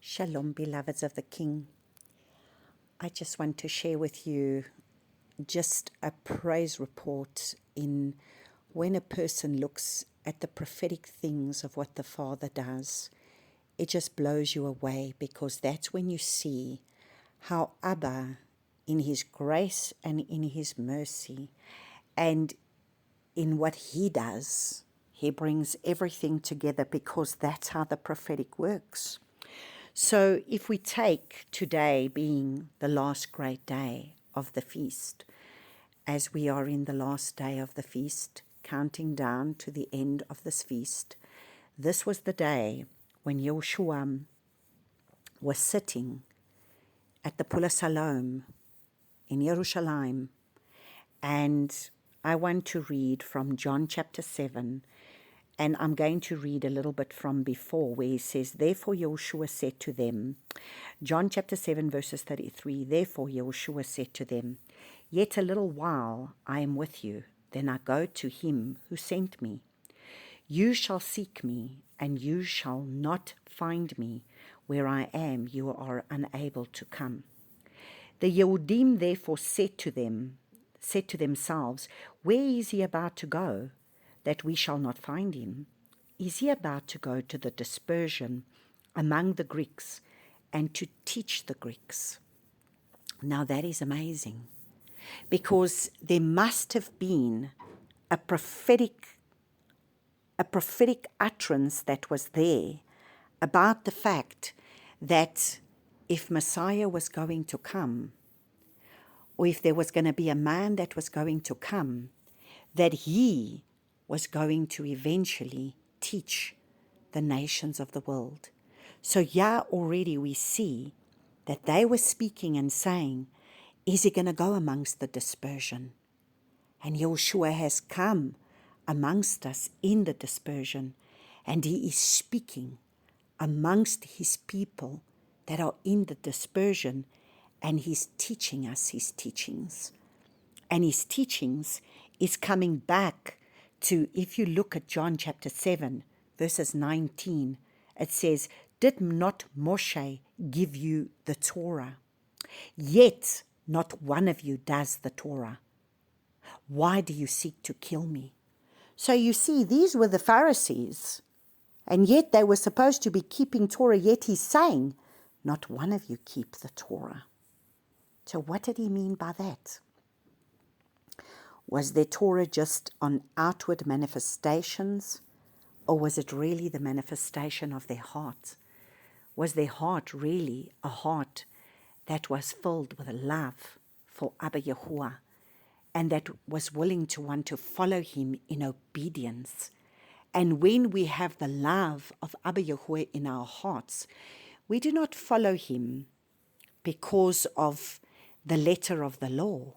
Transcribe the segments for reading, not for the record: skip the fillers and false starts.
Shalom, beloveds of the King. I just want to share with you just a praise report in when a person looks at the prophetic things of what the Father does. It just blows you away, because that's when you see how Abba, in his grace and in his mercy and in what he does, he brings everything together, because that's how the prophetic works. So if we take today being the last great day of the feast, as we are in the last day of the feast, counting down to the end of this feast, this was the day when Yeshua was sitting at the Pula Salom in Jerusalem. And I want to read from John chapter 7, and I'm going to read a little bit from before, where he says, Therefore Yeshua said to them, John chapter 7 verses 33, Therefore Yeshua said to them, Yet a little while I am with you, then I go to him who sent me. You shall seek me, and you shall not find me. Where I am, you are unable to come. The Yehudim therefore said to themselves, Where is he about to go, that we shall not find him? Is he about to go to the dispersion among the Greeks and to teach the Greeks? Now that is amazing, because there must have been a prophetic utterance that was there about the fact that if Messiah was going to come, or if there was going to be a man that was going to come, that he was going to eventually teach the nations of the world. So yeah, already we see that they were speaking and saying, is he going to go amongst the dispersion? And Yeshua has come amongst us in the dispersion, and he is speaking amongst his people that are in the dispersion, and he's teaching us his teachings. And his teachings is coming back to, if you look at John chapter 7, verses 19, it says, Did not Moshe give you the Torah? Yet not one of you does the Torah. Why do you seek to kill me? So you see, these were the Pharisees, and yet they were supposed to be keeping Torah, yet he's saying, not one of you keep the Torah. So what did he mean by that? Was their Torah just on outward manifestations, or was it really the manifestation of their heart? Was their heart really a heart that was filled with a love for Abba Yahuwah, and that was willing to want to follow him in obedience? And when we have the love of Abba Yahuwah in our hearts, we do not follow him because of the letter of the law,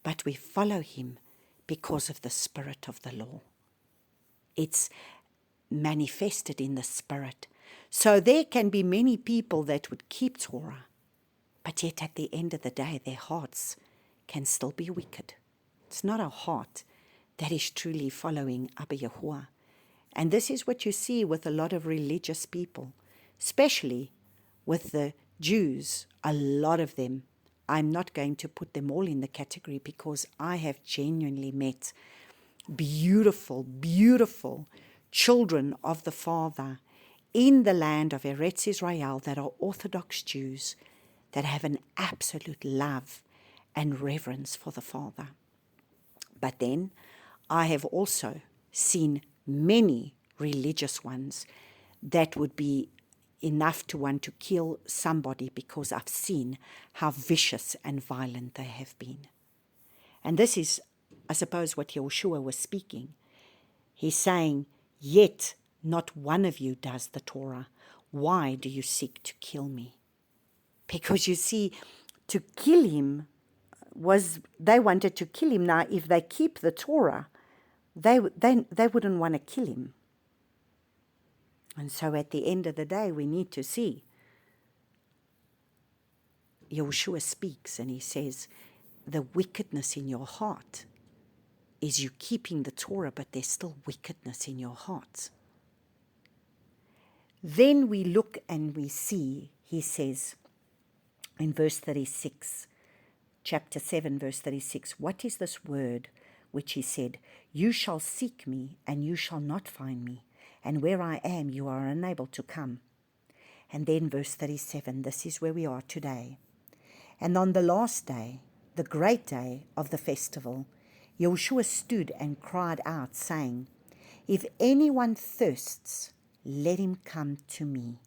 but we follow him because of the spirit of the law. It's manifested in the spirit. So there can be many people that would keep Torah, but yet at the end of the day, their hearts can still be wicked. It's not a heart that is truly following Abba Yahuwah. And this is what you see with a lot of religious people, especially with the Jews, a lot of them. I'm not going to put them all in the category, because I have genuinely met beautiful, beautiful children of the Father in the land of Eretz Israel that are Orthodox Jews, that have an absolute love and reverence for the Father. But then I have also seen many religious ones that would be enough to want to kill somebody, because I've seen how vicious and violent they have been. And this is, I suppose, what Yeshua was speaking. He's saying, yet not one of you does the Torah. Why do you seek to kill me? Because you see, to kill him they wanted to kill him. Now, if they keep the Torah, they wouldn't want to kill him. And so at the end of the day, we need to see. Yeshua speaks and he says, the wickedness in your heart is you keeping the Torah, but there's still wickedness in your heart. Then we look and we see, he says in verse 36, chapter 7, verse 36, what is this word which he said, you shall seek me and you shall not find me, and where I am you are unable to come. And then verse 37, this is where we are today. And on the last day, the great day of the festival, Yahushua stood and cried out, saying, if anyone thirsts, let him come to me,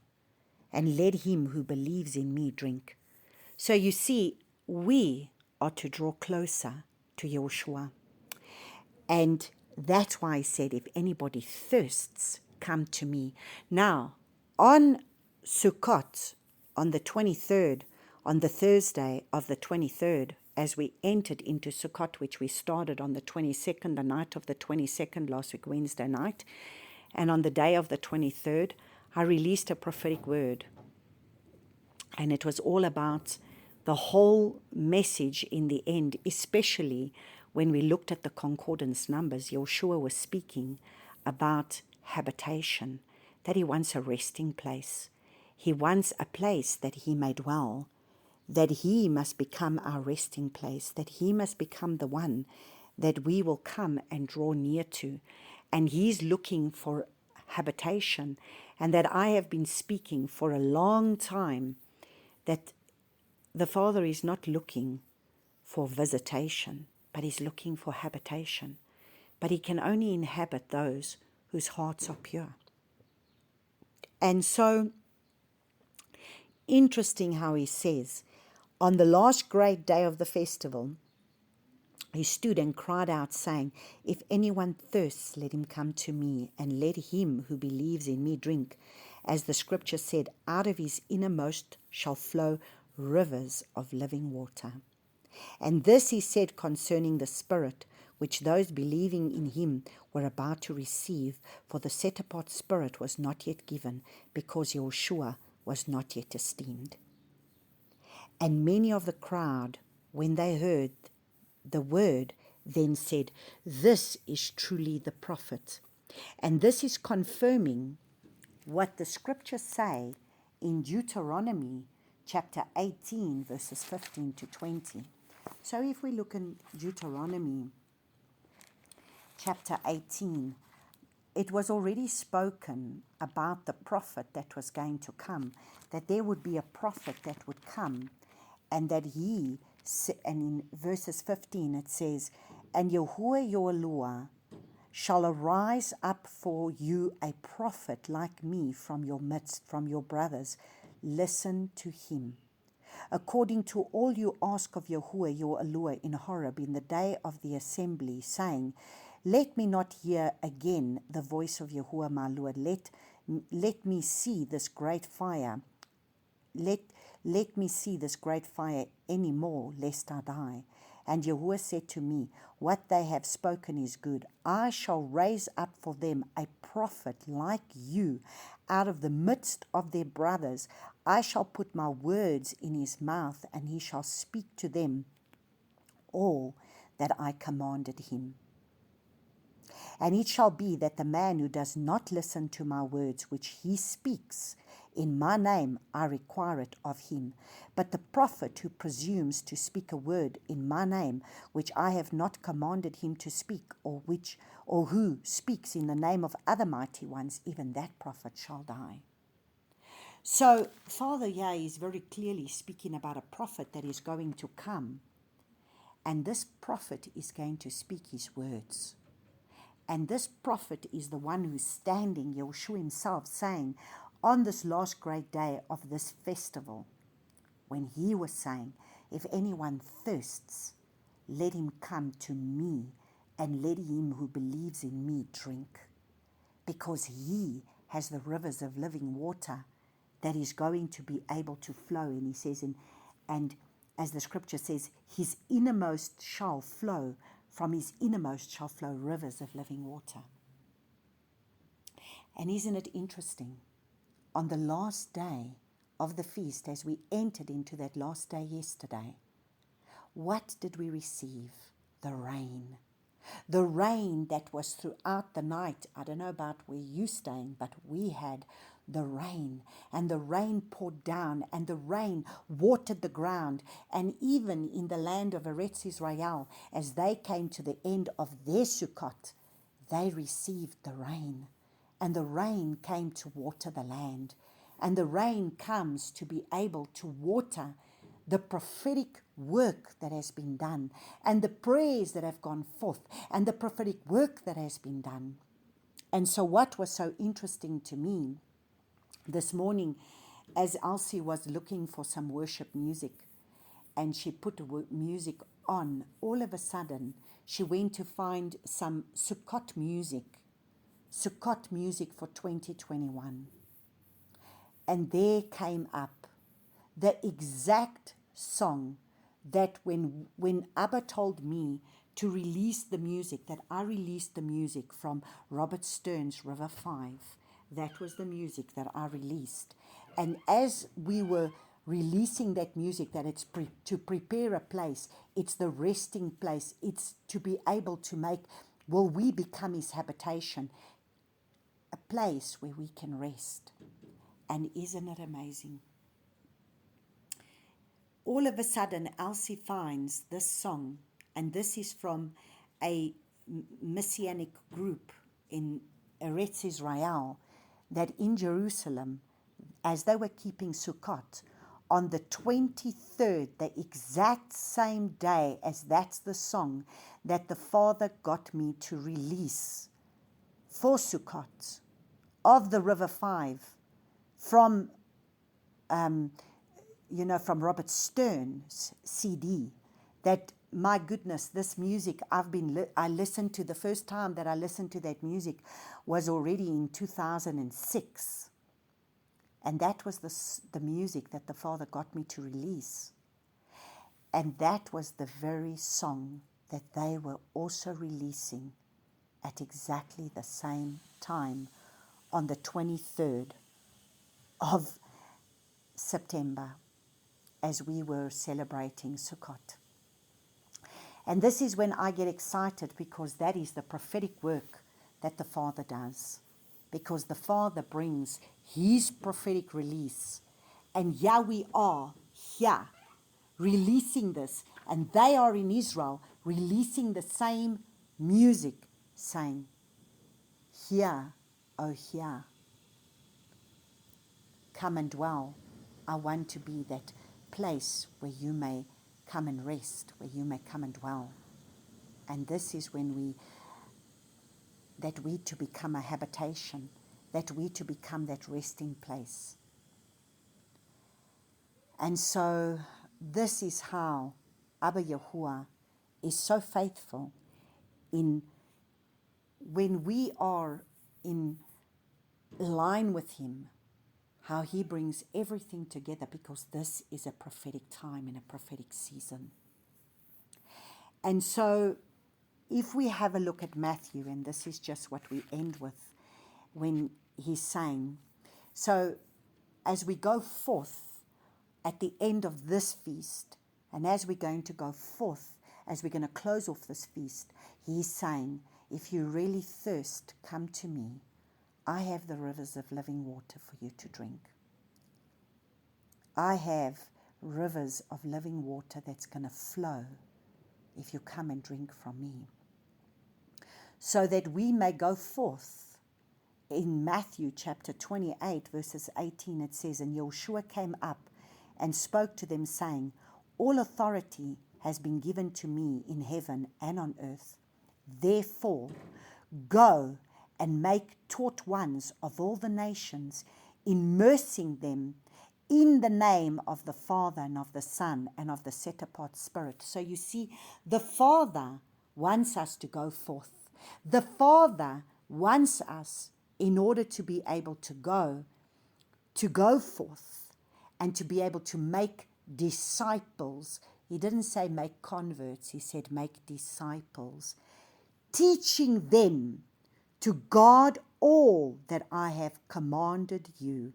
and let him who believes in me drink. So you see, we are to draw closer to Yahushua. And that's why I said, if anybody thirsts, come to me. Now, on Sukkot, on the 23rd, on the Thursday of the 23rd, as we entered into Sukkot, which we started on the 22nd, the night of the 22nd, last week, Wednesday night, and on the day of the 23rd, I released a prophetic word. And it was all about the whole message in the end, especially when we looked at the concordance numbers. Yahushua was speaking about habitation, that he wants a resting place. He wants a place that he may dwell, that he must become our resting place, that he must become the one that we will come and draw near to. And he's looking for habitation, and that I have been speaking for a long time, that the Father is not looking for visitation, but he's looking for habitation. But he can only inhabit those whose hearts are pure. And so, interesting how he says, on the last great day of the festival, he stood and cried out, saying, if anyone thirsts, let him come to me, and let him who believes in me drink. As the scripture said, out of his innermost shall flow rivers of living water. And this he said concerning the Spirit, which those believing in him were about to receive, for the set-apart Spirit was not yet given, because Yahushua was not yet esteemed. And many of the crowd, when they heard the word, then said, this is truly the prophet. And this is confirming what the scriptures say in Deuteronomy chapter 18, verses 15 to 20. So if we look in Deuteronomy chapter 18, it was already spoken about the prophet that was going to come, that there would be a prophet that would come, and that he, and in verses 15 it says, and Yahuwah your Elohah shall arise up for you a prophet like me from your midst, from your brothers. Listen to him. According to all you ask of Yahuwah your Elohah in Horeb in the day of the assembly, saying, let me not hear again the voice of Yahuwah my Lord. Let me see this great fire. Let me see this great fire any more, lest I die. And Yahuwah said to me, what they have spoken is good. I shall raise up for them a prophet like you out of the midst of their brothers. I shall put my words in his mouth, and he shall speak to them all that I commanded him. And it shall be that the man who does not listen to my words which he speaks, in my name I require it of him. But the prophet who presumes to speak a word in my name, which I have not commanded him to speak, or who speaks in the name of other mighty ones, even that prophet shall die. So Father Yah is very clearly speaking about a prophet that is going to come. And this prophet is going to speak his words. And this prophet is the one who's standing, Yahushua himself, saying, on this last great day of this festival, when he was saying, if anyone thirsts, let him come to me, and let him who believes in me drink. Because he has the rivers of living water that is going to be able to flow. And he says, and as the scripture says, his innermost shall flow, from his innermost shall flow rivers of living water. And isn't it interesting? On the last day of the feast, as we entered into that last day yesterday, what did we receive? The rain. The rain that was throughout the night. I don't know about where you're staying, but we had the rain, and the rain poured down, and the rain watered the ground. And even in the land of Eretz Israel, as they came to the end of their Sukkot, they received the rain, and the rain came to water the land. And the rain comes to be able to water the prophetic work that has been done, and the prayers that have gone forth, and the prophetic work that has been done. And so what was so interesting to me this morning, as Elsie was looking for some worship music, and she put music on, all of a sudden she went to find some Sukkot music for 2021. And there came up the exact song that when Abba told me to release the music, that I released the music from Robert Stern's River 5. That was the music that I released. And as we were releasing that music, that it's to prepare a place, it's the resting place, it's to be able to make, will we become his habitation, a place where we can rest. And isn't it amazing? All of a sudden, Elsie finds this song, and this is from a messianic group in Eretz Israel, that in Jerusalem, as they were keeping Sukkot, on the 23rd, the exact same day as that's the song that the Father got me to release for Sukkot of the River 5 from from Robert Stern's CD, that, my goodness, this music I listened to, the first time that I listened to that music was already in 2006. And that was the music that the Father got me to release. And that was the very song that they were also releasing at exactly the same time on the 23rd of September, as we were celebrating Sukkot. And this is when I get excited, because that is the prophetic work that the Father does. Because the Father brings his prophetic release. And here we are, here, releasing this. And they are in Israel, releasing the same music, saying, "Here, oh here, come and dwell. I want to be that place where you may come and rest, where you may come and dwell." And this is when that we to become a habitation, that we to become that resting place. And so this is how Abba Yahuwah is so faithful in when we are in line with him, how he brings everything together, because this is a prophetic time and a prophetic season. And so if we have a look at Matthew, and this is just what we end with, when he's saying, so as we go forth at the end of this feast, and as we're going to go forth, as we're going to close off this feast, he's saying, if you really thirst, come to me. I have the rivers of living water for you to drink. I have rivers of living water that's going to flow if you come and drink from me. So that we may go forth. In Matthew chapter 28, verses 18, it says, "And Yeshua came up and spoke to them, saying, All authority has been given to me in heaven and on earth. Therefore, go and make taught ones of all the nations, immersing them in the name of the Father and of the Son and of the set-apart Spirit." So you see, the Father wants us to go forth. The Father wants us, in order to be able to go forth and to be able to make disciples. He didn't say make converts, he said make disciples, teaching them to guard all that I have commanded you.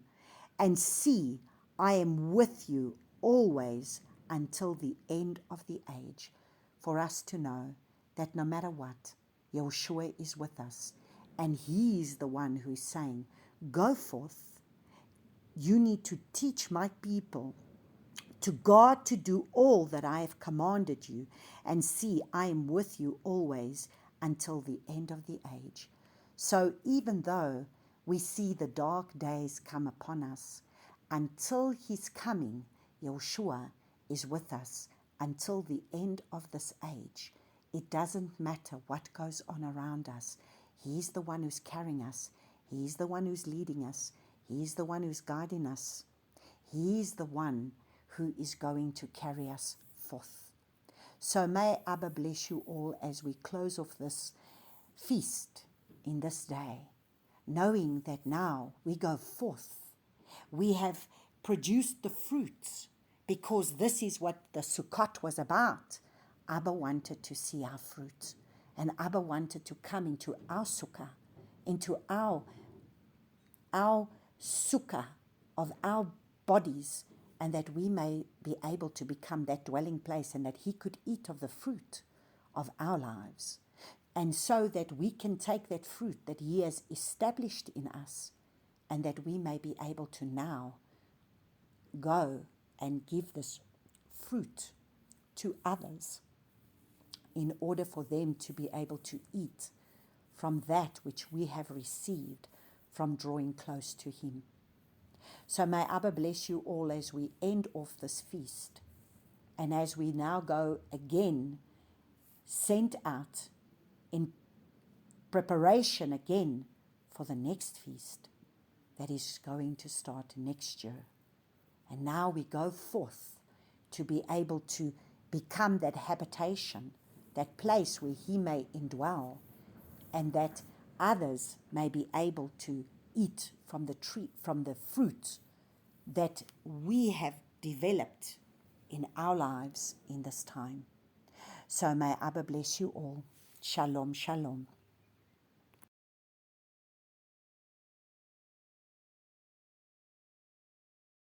And see, I am with you always until the end of the age. For us to know that no matter what, Yeshua is with us. And he is the one who is saying, go forth you need to teach my people to God to do all that I have commanded you, and see, I am with you always until the end of the age. So even though we see the dark days come upon us, until his coming, Yeshua is with us until the end of this age. It doesn't matter what goes on around us. He's the one who's carrying us. He's the one who's leading us. He's the one who's guiding us. He's the one who is going to carry us forth. So may Abba bless you all as we close off this feast in this day, knowing that now we go forth. We have produced the fruits because this is what the Sukkot was about. Abba wanted to see our fruit, and Abba wanted to come into our sukkah, into our sukkah of our bodies, and that we may be able to become that dwelling place, and that he could eat of the fruit of our lives. And so that we can take that fruit that he has established in us, and that we may be able to now go and give this fruit to others in order for them to be able to eat from that which we have received from drawing close to him. So may Abba bless you all as we end off this feast, and as we now go again, sent out in preparation again for the next feast that is going to start next year. And now we go forth to be able to become that habitation, that place where he may indwell, and that others may be able to eat from the tree, from the fruit that we have developed in our lives in this time. So may Abba bless you all. Shalom, shalom.